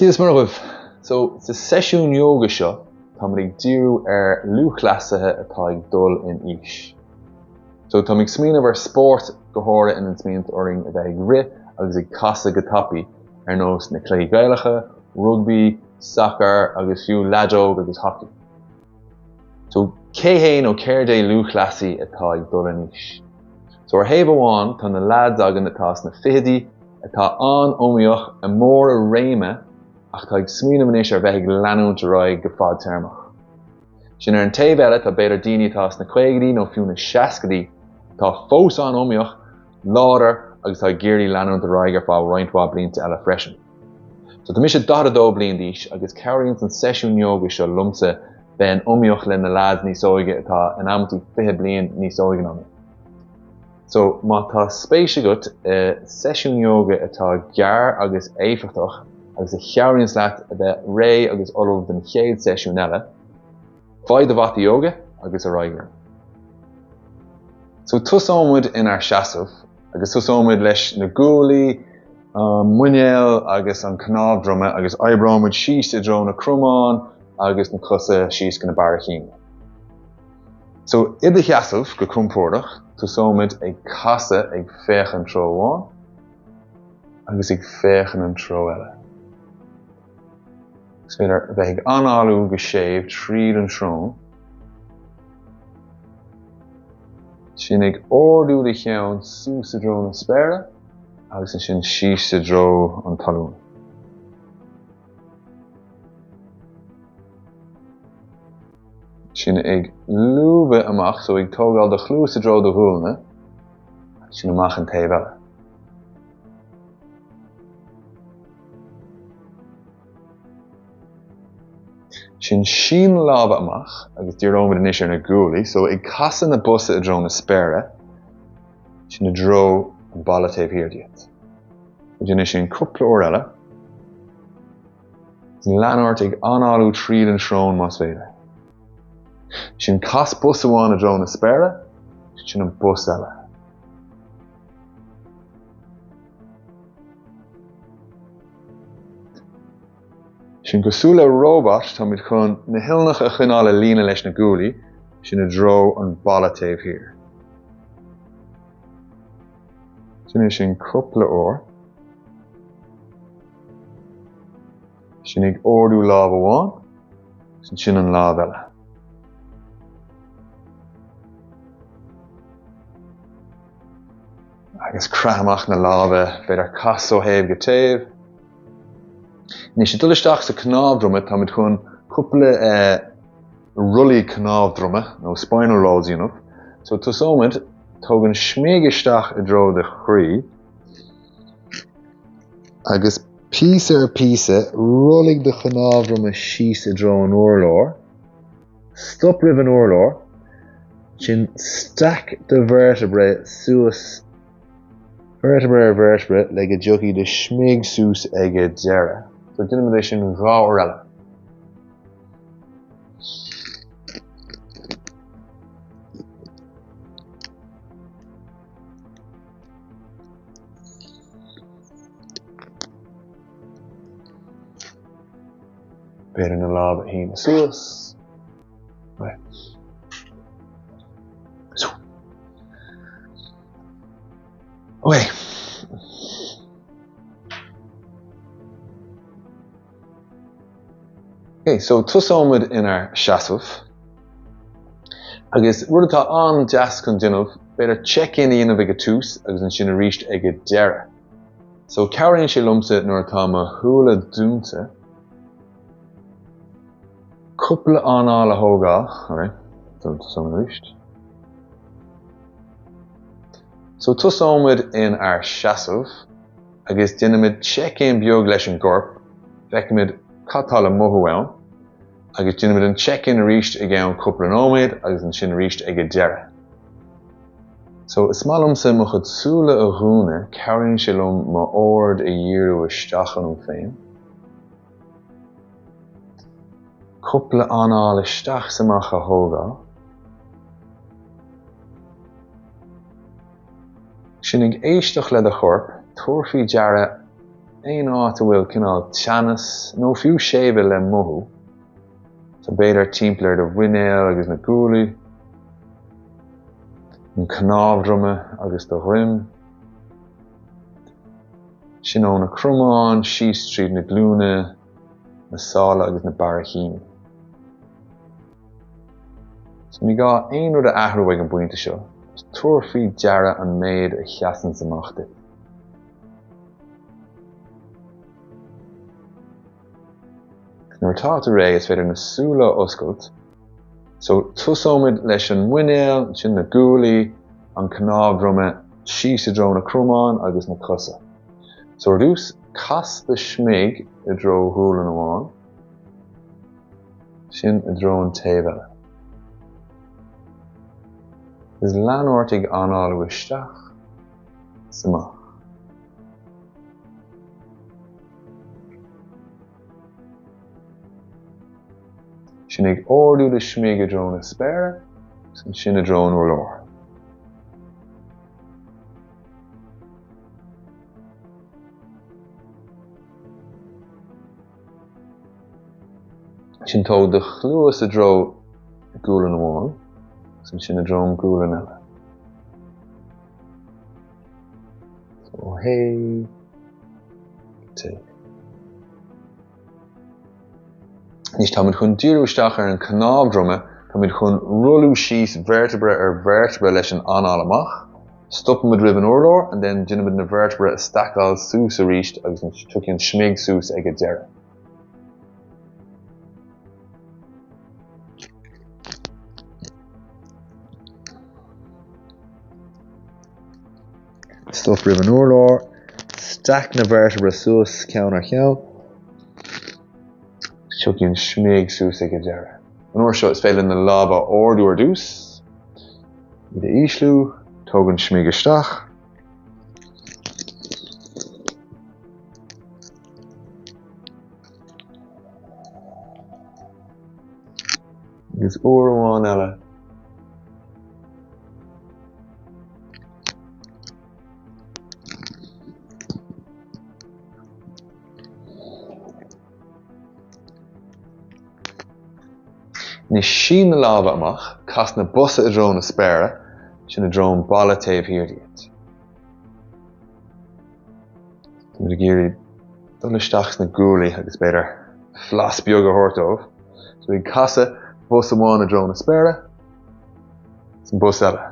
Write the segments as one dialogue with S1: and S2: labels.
S1: Díos margh. So, sa sesiún yoga seo, tá ag díú Lúthchleasaithe atá ag dul in Aois. So, tá ag smíanamh ar sport go háirithe in an smíont oring a bheith ag rith agus ag casa go tapaí nós na clé gaalacha, rugby, soccer agus fiú leadóg agus hockey. So, cé haon ó céir dé Lúthchleasaithe atá ag dul in Aois. So, ar thaobh amháin tá na lads agan atá na fichidí atá an ómíoch a mór a réime ach tá ag smíanamh inis ar bheith ag leanúint roiig go fad tearmach. Sin ar an taobh eile tá beidir daoine atá na cuéigedaí nó fiú na seascadaí tá fós an ómíoch láidir agus tá géirí leanúint roiig ar fáil roinntá blianta eile freisin. So tá mise 12 bliain d'aois agus cairíonn san sesiún yoga seo lumsa bheith an ómíoch le na lads níos óige atá an aimtí 5 bliain níos óige ná. So má tá spéise agat sesiún yoga atá gearr agus éifeachtach agus a chearíonn leat a bheith ré agus ormh den chéad sesiún eile, fáid a bhata yoga agus a roigar. So tusámid in ar seasamh agus tusámid leis na gúlaí, muinéal agus an cnábhdroma agus aibreámid síos i dro na crumán agus na cosa síos go na barachín. So iad a cheasamh go cumpórdach, tusámid ag casa ag féchan tro amháin agus ag féchan an tro eile. Gus féidir bheith ag anáú go séimh tríd an trón. Sin ag ordú de cheann sús a dro na spéire agus sin síos a dro an talún. Sin ag lúbhe amach, so ag tógáil de chlús a dro de dhúlne, sin amach an taobh eile. Sin sin lábha amach agus díreomid inis ar na gúlaí, so ag casa na busa a dro na spéire, sin a dro an balla taobh hir diaid. Dine sin cúpla uair eile, sin leanúirt ag anáú tríd an trón más féidir. Sin cas bus amháin a dro na spéire, sin an bus eile. Sin gosúla robot tá muid chun na hilnach a chunála lína leis na gúlaí, sin a dro an balla taobh hir. Sin cúpla uair. Sin ag ordú lámh amháin, sin an lámh eile. Agus creamach na lámha beidir cas ó thaobh go taobh. Ní sé dul isteach sa cnábhdroma tá muid chun cúpla rullaí cnábhdroma nó spinal rolls dhéanamh. So tusámid tógann sméig isteach a dro de chrí agus píosa ar píosa rollig de cnábhdroma síos a dro an uirlóir, stop ribh an uirlóir, sin stack de vertebrae suas vertebrae ar vertebrae le go dtiocfaí de sméig sús ag a deire. So duine muid sin dhá uair eile. Beidir na lámha hín suas. Right. So. Okay. Okay, so tusámid in ar seasamh. Agus rud atá an deas chun duinmh, beidir check-in dhéanamh ag a tús agus an sin a ríist ag a deire. So cairíonn sé lumsa nuair atá mo thúla dúnta, cúpla anála thógáil, alright, so tusámid ríist. So tusámid in ar seasamh, agus duineamid check-in beag leis an gcorp, feicimid catála mothú ann, agus duineamid an check-in a ríist ag ann cúpla nóméid agus an sin ríist ag a deire. So is málamsa mo chud súla a dhúna, cairíonn sé lom má ord a dhíriú isteachanú féin. Cúpla anála isteach samach a thógáil. Sin ag éisteach le a chorp, tuairfí deara Ein áit bhfuil cinál teannas nó fiú séimhe le mothú. So beidir timpealler de bhuinéal agus na gúlaí, an cnábhdrumme agus do ghrim. Sin ó na crumáin, síos tríd na glúine, na sála agus na barachín. So ní gá ein rud a ahrú ag an buinte seo, is tuairfí deara an méid a cheasan samachta. Nuair táta ré is féidir na súla oscailt, so tusómid leis an mhuinéal, sin na gúlaí, an cnábhdrumme, síos a dró na crumáin agus na cosa. So dús cas de smig I dro thuúlan amháin, sin a dro an taobh eile. Is leanúirtigh anáil uisteach samach. Sin ag ordú de smig a dro na spéire, sin a dro an urlór. Sin tó de chluas a dro gúlan amháin, sin a dro an gúlan eile. So hé, té. Nís tá muid chun díriúisteach ar an cnábhdrumme, tá muid chun rullú síos vertebra ar vertebra leis an anáil amach, stoppam muid ribh an urlór, and then dinne muid na vertebra a stacáil sús a ríist agus an tuciann smig sús ag a deire. Stop ribh an urlór, stack na vertebra sús ceann ar cheann, tuciann smig sús ag a deire. An uair seo is féile na lába ordú ar dús, I de íslú, tógann smig isteach, agus uair amháin eile. Ní sin na lába amach, cas na busa a dro na spéire, sin a dro an balla taobh hiardaíocht. Tá muid a géirí dul isteach na gúlaí agus beidir flas beag a thuirteamh. So ag casa bus amháin a dro na spéire, san bus eile.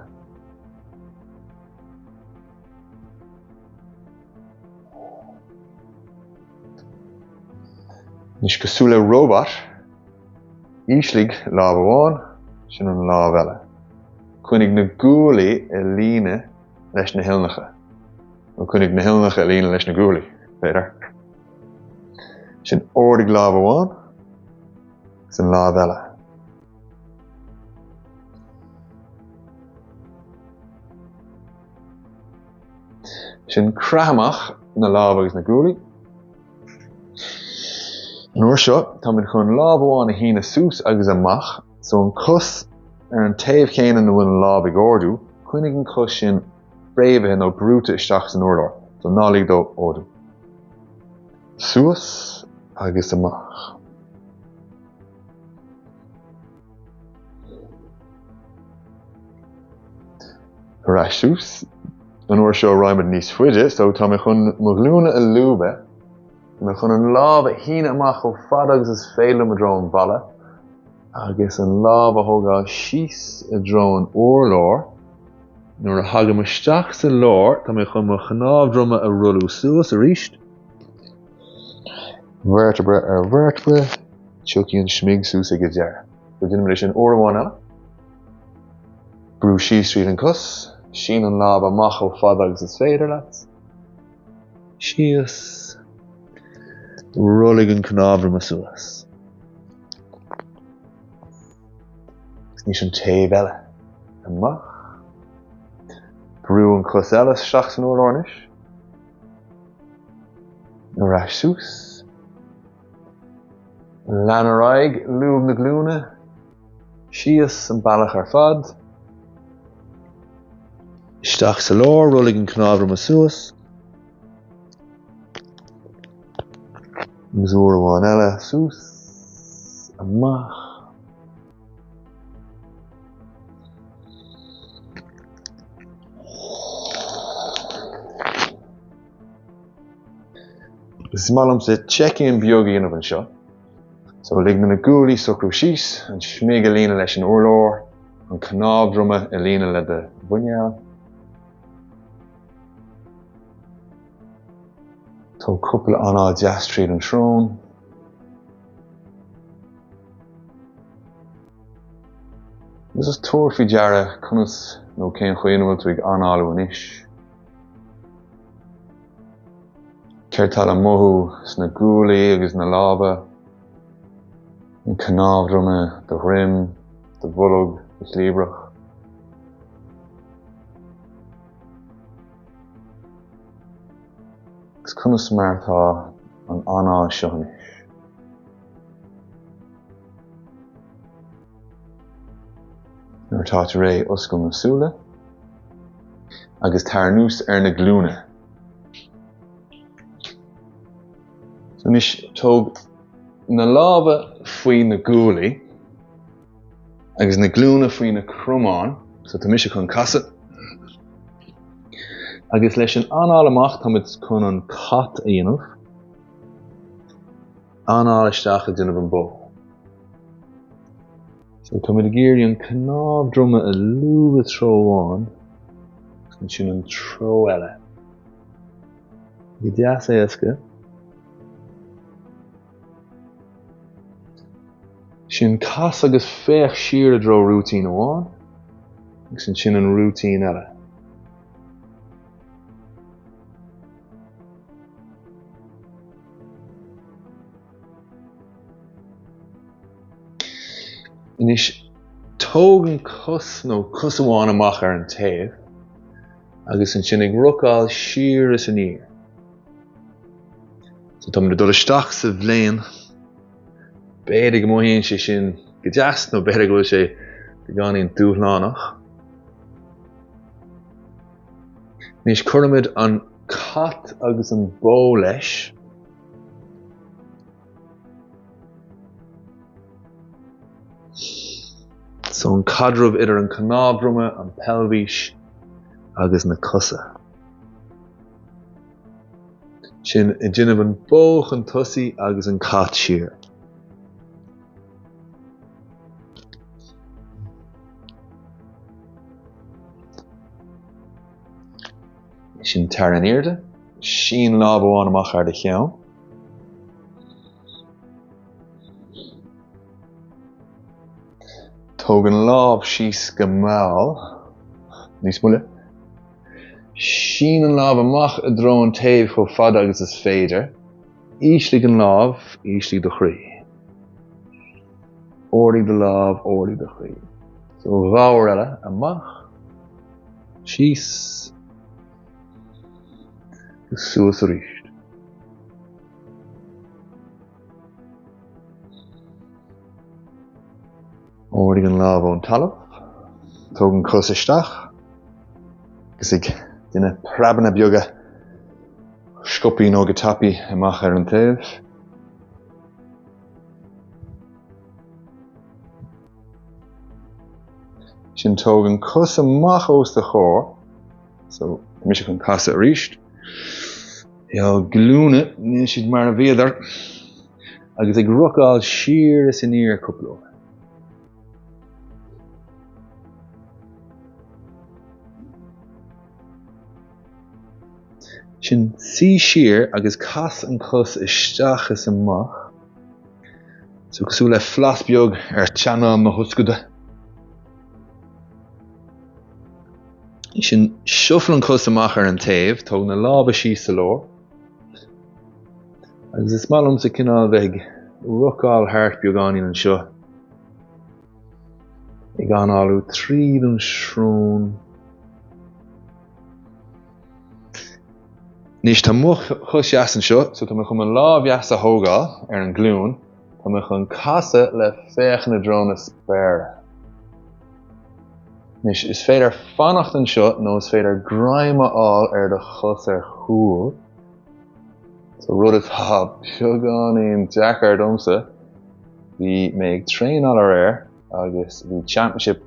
S1: Nís go súla robot, íslig láb amháin, sin an láb eile. Cuinnig na gúlaí a líne leis na hilneacha. Nó cuinnig na hilneacha a líne leis na gúlaí, beidir. Sin ordig láb amháin, san láb eile. Sin creamach na láb agus na gúlaí. Nuair seo, tá muid chun láb amháin a hína sús agus amach, so an cos ar an taobh chéanaan na bhfuil an láb ag ordú, chuinnig an cos sin bréimhe nó brúta isteach san urlór, so nálaigh dó ordú. Suas agus amach. Ará sús, an uair seo roimid níos fuide, so tá muid chun mo glúine a lúbe, na chun an láb a hína amach ó fad agus is féile a dro an balla, agus an láb a thógáil síos a dro an urlór, nuair a thugam isteach sa lór, tá muid chun mo cnábhdrumme a rullú suas a ríist, vertebra ar vertebra, tuciann smig sús ag a deire. So dinne muid sin uair amháin eile. Brú síos tríd an cos, sin an láb amach ó fad agus is féidir leat. Síos rullig an cnábhdrumme suas. Nís an taobh eile amach. Brú an cos eile isteach san urlór. Ará sús. Leanaráig lúb na glúine, síos an bailach ar fad. Isteach sa lór, rullig an cnábhdrumme suas. Mzúr bháin eile sús amach. Is malum se check-in biogi in an seo. So lig na gúlaí socrú síos an smig a lína leis an urlór, an cnábhdrumme a lína le de bhuineáil. Tá cúpla anáil deas tríd an trón. This is túir fi deara conas nó cén chuoinmhil tú ag anáil an isis. Ceirtal an mothú sna gúlaí agus na lába, an cnábhdrumme, de rim, de bhullog, de slíbrach. Gus conas mar tá an anáil seo an isis. Nuair tá ré oscail na súla, agus tar nús na glúine. So nis tóg na lába faoi na gúlaí, agus na glúine faoi na crumáin, so tá mise chun casa. Agus leis an anáil amach tá muid chun an cat a dhéanamh, anáil isteach a duine an bó. So tá muid a géirí an cnábhdrumme a luúba tróháin, san sin an tró eile. Go deas éasca. Sin cas agus féach siar a dro rútín amháin, agus sin an rútín eile. Inis tóg an cos nó cos amháin amach ar an taobh, agus sin ag rucáil siar is an ír. So tá muid a dul isteach sa bhléin, béidir go móithíonn sé sin go deas nó béidir go bhfuil sé go gánaíonn dúshlánach. Nis chuirmid an cat agus an bó leis. So an cadrumh idir an cnábhdrumme, an pelvis agus na cosa. Sin I dtéanamh an bóch an tosaí agus an cat siar. Sin tar an éirde, sin láb amháin amach ar de cheann. Tóg an láb síos go máil, níos muile. Sin an láb amach a dro an taobh chomh fada agus is féidir. Íslig an láb, íslig do chrí. Ordig de láb, ordig do chrí. So bháir eile amach, síos, suas a ríist. Ordig an láb ón talamh, tóg an cos isteach, gus ag duine prabanna beaga scopaí nó go tapaí amach ar an taobh. Sin tóg an cos amach os de chóir, so mise chun casa a ríist. Iall glúine, níl siad mar a bhéadar, agus ag rucáil siar is in ír cúpló. Sin sí siar agus cas an cos isteach is amach, so cosú le flas beag ar teanna na hoscuda. Sin siofl an cos amach ar an taobh, tóg na lába síos sa lór. Agus is malum sa cinál bheith rucáil thart beagáinín an seo. Ag anáilú tríd an srún. Nis tá much chus as an seo, so tá me chum an láb as a hógáil ar an glún, tá me chun casa le féach na drona spéire. Nis is féidir fannacht an seo nó is féidir graime áil ar de chus ar chúl. So rud atá beagán in Dakar domsa, bhí méid train all air agus bhí championship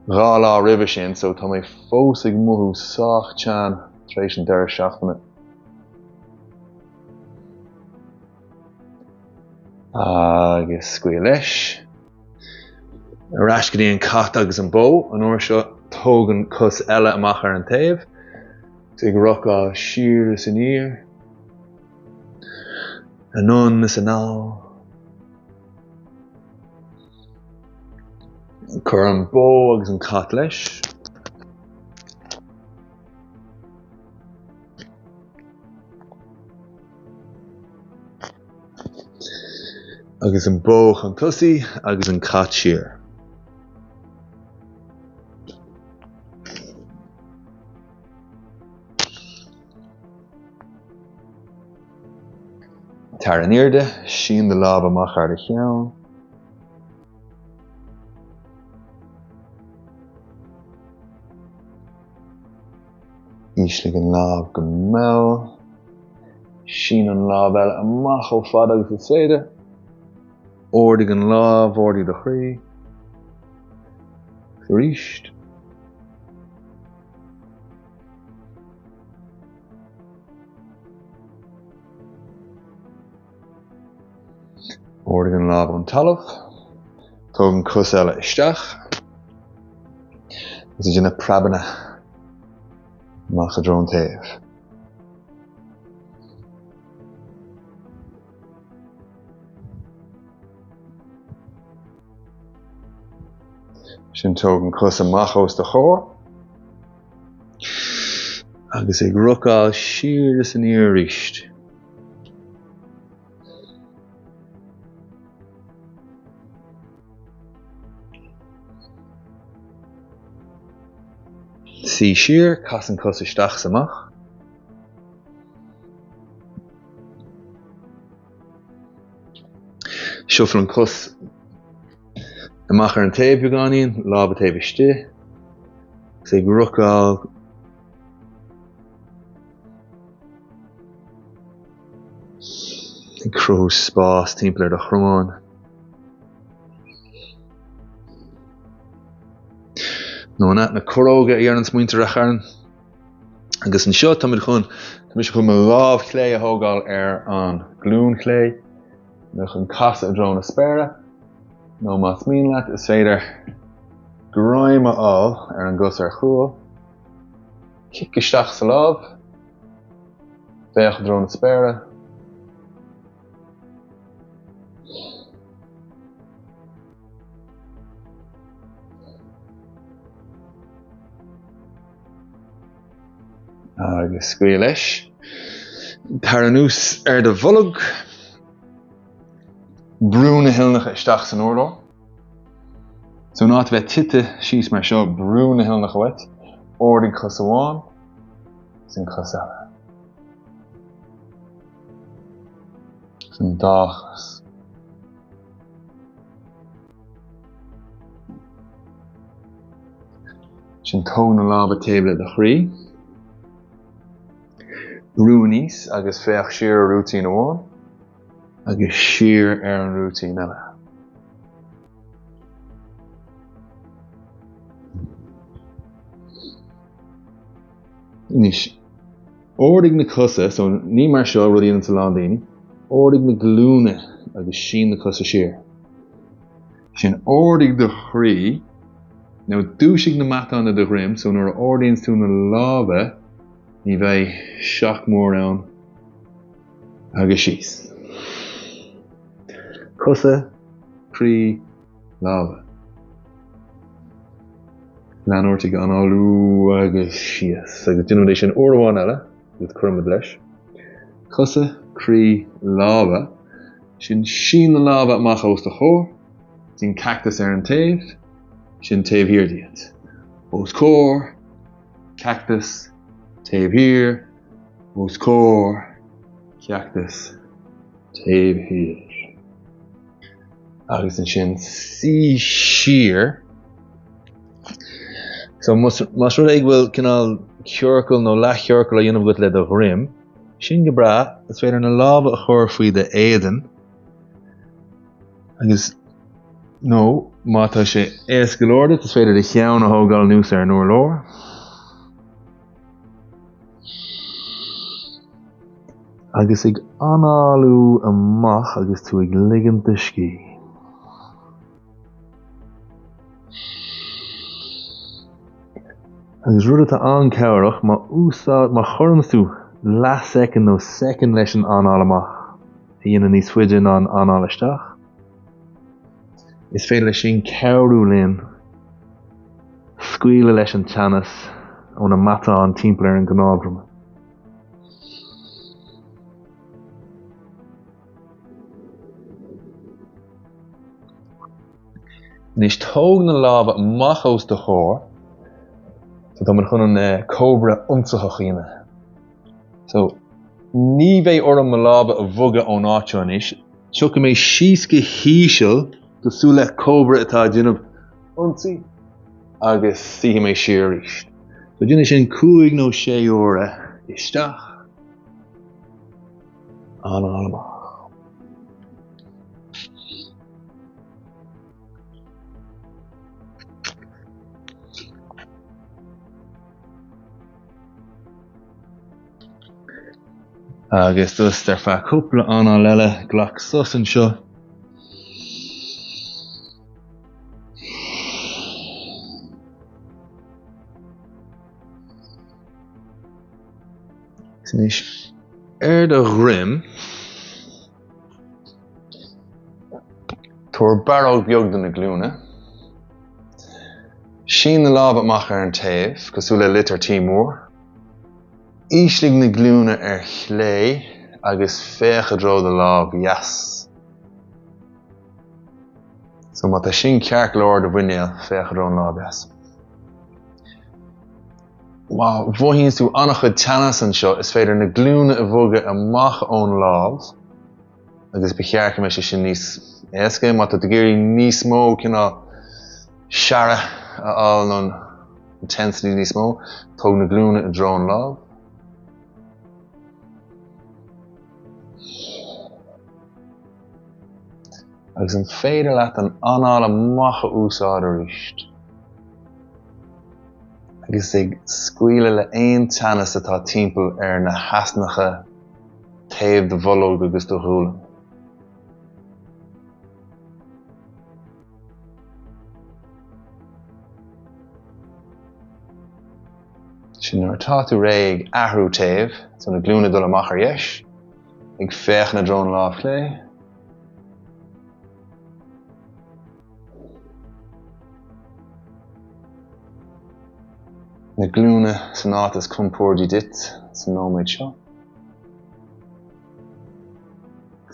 S1: rá lá ribh sin, so tá mé fós ag mothú sách tean tréis an deir seachtaine. Agus scuil leis. Arás go dtí an cat agus an bó, an uair seo tógan cos eile amach ar an taobh. So ag rocká siar is an ír. Anon is an ál. Cur an bó agus an cat leis. Agus an bó an cusaí agus an cat siar. Tar an irde, sin de láb amach ar de cheann. Íslig an láb go mell. Sin an láb eile amach ó fad agus is féide. Ordig an láb, ordig de chrí. Ríist. Ordig an láb an talamh. Tóg an cos eile isteach. Is i dhéanna prabanna amach a drón taobh. Sin tóg an cos amach os de chóir. Agus ag rucáil siar is an ír ríist. Sí siar, cas an cos isteach samach. Siofl an cos amach ar an taobh beagáinín, láb a taobh iste. Agus ag rucáil ag crú spás timpeall ar de chromáin. No na coróga ar an smuintear a charan. Agus an seo tá muid chun chun Lúthchleasaithe a thógáil ar an Lúthchleasaithe nach an casa a drón a spéire. No más mín leat is féidir gráime áil ar an gus ar chúil. Cic isteach sa láb. Féach a drón a spéire. Agus scuil leis. Tar an ús ar de bholog. Brúna hilnacha isteach san orló. So náit bheith tite síos mar seo brúna hilnacha wet. Ordig cos amháin. Sin cos eile. Sin dáchas. Sin tóna láb a taobh de chrí. Brúníos agus féach siar a rútín amháin. Agus siar ar an rútín eile. Nis ordig na cosa, so ní mar seo rudí an talán daoine, ordig na glúne agus sin na cosa siar. Sin ordig de chrí, now dúisig na matán de grim, so nuair ordíonn tú na lábha, ní bheith seach mór ann agus síos. Cosa, chrí, lábha. Leanúirte an áilú agus síos. Agus dúnmh sin orháin eile, with crumad leis. Cosa, chrí, lábha. Sin na lábha amach os de chóir. Sin cactus ar an taobh. Sin taobh hir diaid. Os cór, cactus, taobh hir, os cór, cactus, taobh hir. Agus an sin sí siar. So mas rud ag bhfuil cinál ceorcail nó leathcheorcail a dhéanamh go le do ghrim, Sin go bra, is féidir na lábha a chur faoi de éidean. Agus nó, má tá sé éascalóirde, is féidir de cheann a thógáil nús ar an uair leor. Agus ag anáú amach agus tú ag ligint de cí. Agus rud atá ancearach má úsáid má chorm tú leas-second nó second leis an anáil amach a dhéanaan níos fuidir ná an anáil isteach. Is féidir lei sin cearú linn scaoile leis an teannas ón na mata an timpeall ar an gnábhrama. Nis tóg na lábha amach os de chóir, so tá mar chun an cóbra ionsacha chéine. So, ní bheith orm na lábha a bhuga ón áiteáin is, tucha mé síos go híseal go sú le cóbra atá déanamh ionsaí agus suí mé siar ríist. So déanana sin 5 nó 6 óra isteach anáil amach. Agus dus ar feadh cúpla anáil eile ghlach sos an seo. Snis ar de rim tuair baróg beag den na glúine. Sin na lábha amach ar an taobh go sú le litir tímór. Íslig na glúine ar chlé agus féchadró de lábh yes. So má tá sin cearc leor de bhuinéal féchadró an lábh yes. Má bhuaithíonn tú annach chud teannas an seo is féidir na glúine a bhuga amach ón lábh agus bechearcha me sé sin níos éasca má tá géirí níos mó cinná seara a áil nó intensity níos mó tóg na glúine a dró an lábh. Agus an féidir leat an anáil amach a úsáid a ríist. Agus ag scaoile le aon teannas atá timpeall ar na heasnacha taobh de bhológ agus do dhúlan. Sin nuair atá tú ré ag athrú taobh, so na glúine dul amach ar dheis, ag féach na drón lábh chlé. Na glúine san átas compórdaí dit san nóméid seo.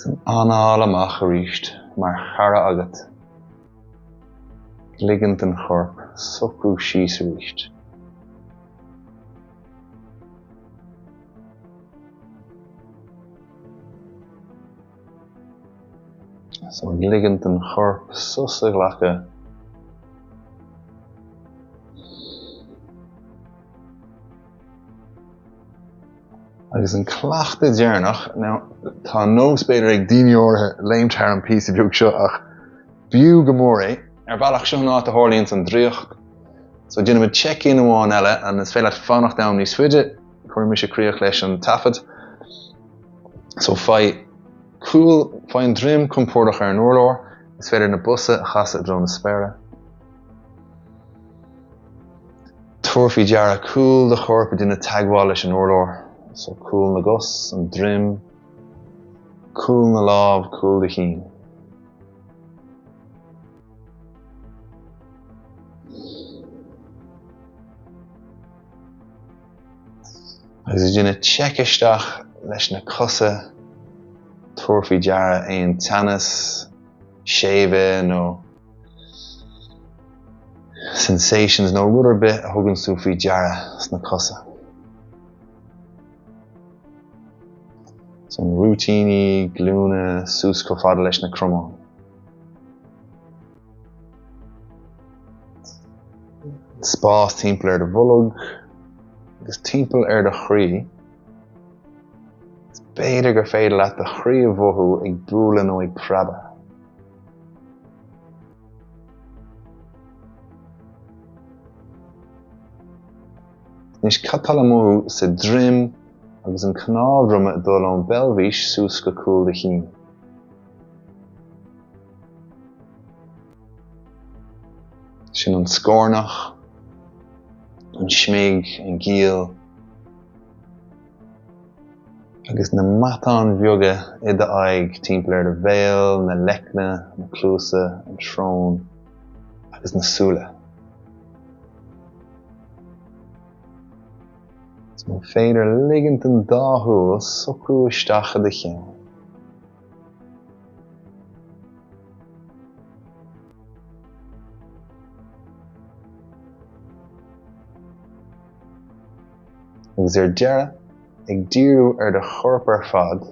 S1: San anáil amach a ríist mar chara agat. Ligint an chorp, socrú síos a ríist. So ligint an chorp, susa ghlacha. Agus an clachta dearnach, tá nós beidir ag daoine ortha léimtear an píosa beag seo ach bíú go mór é, ar bhealach seo ná a tharlaíonn san dríocht. So déanam a check-in amháin eile an is féile fánach dám níos fuide, chuir mi sé críoch leis an tafad. So fai an drim compórdaach ar an uairlóir, is féidir na busa a chasa dró na spéire. Tuairfí deara cúil de chorpa duna teagháil leis an uairlóir. So cúil na gus, an drim, cúil na lábh, cúil de chinn. Agus is duna checkisteach leis na cosa tuairfí deara aon teannas, séimhe nó sensations nó ruidir bit a thugann tú faoi deara sna cosa. So an routine, glúine, sús go fada leis na crumán. Spás timpeall ar de bholog, agus timpeall ar de chrí. beidir gur féidir leat de chríomhmhothu ag bualadh nó ag praba. Nis catal amú sa drim agus an cnábhrama dul ón belbhís suas go cúil de chin. Sin an scórnach, an smig, an gíal, agus na matán bheoga i de aig timpeall de bhéal, na lecna, na clúsa, an trón, agus na súla. Is má féidir ligint an dáthúil socrú isteach de cheann. Agus dearad ag díriú de chorp fad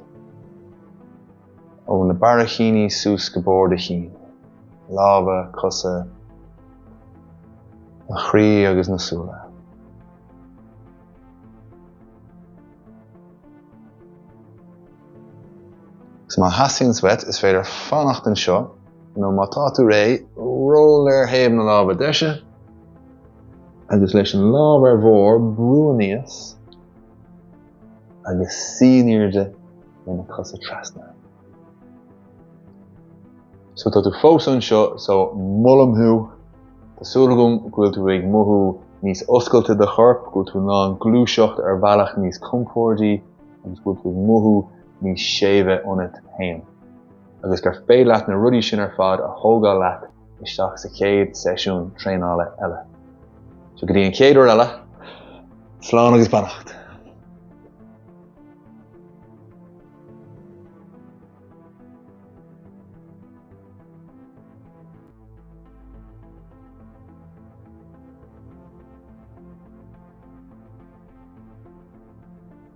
S1: ó na barachíní sús go bord de chin, lába, cosa, na chrí agus na súla. Gus má hasíonn wet is féidir fannacht an seo, nó má tá tú ré, ról thaobh na lába deise, agus leis an lába mhór brúaníos, agus síníirde na cosa trasna. So tá tú fós an seo, so mollamthú, tásúlagum gúil tú ag mothú níos oscailte de chorp, gúil tú ná an glúiseacht bhealach níos comfortaí, agus gúil tú mothú níos séimhe ionad hain. Agus gur féad leat na rudaí sin fad a thógáil leat isteach sa chéad seisiún tréanála eile. So go dtí an chéad uair eile, slán agus beannacht.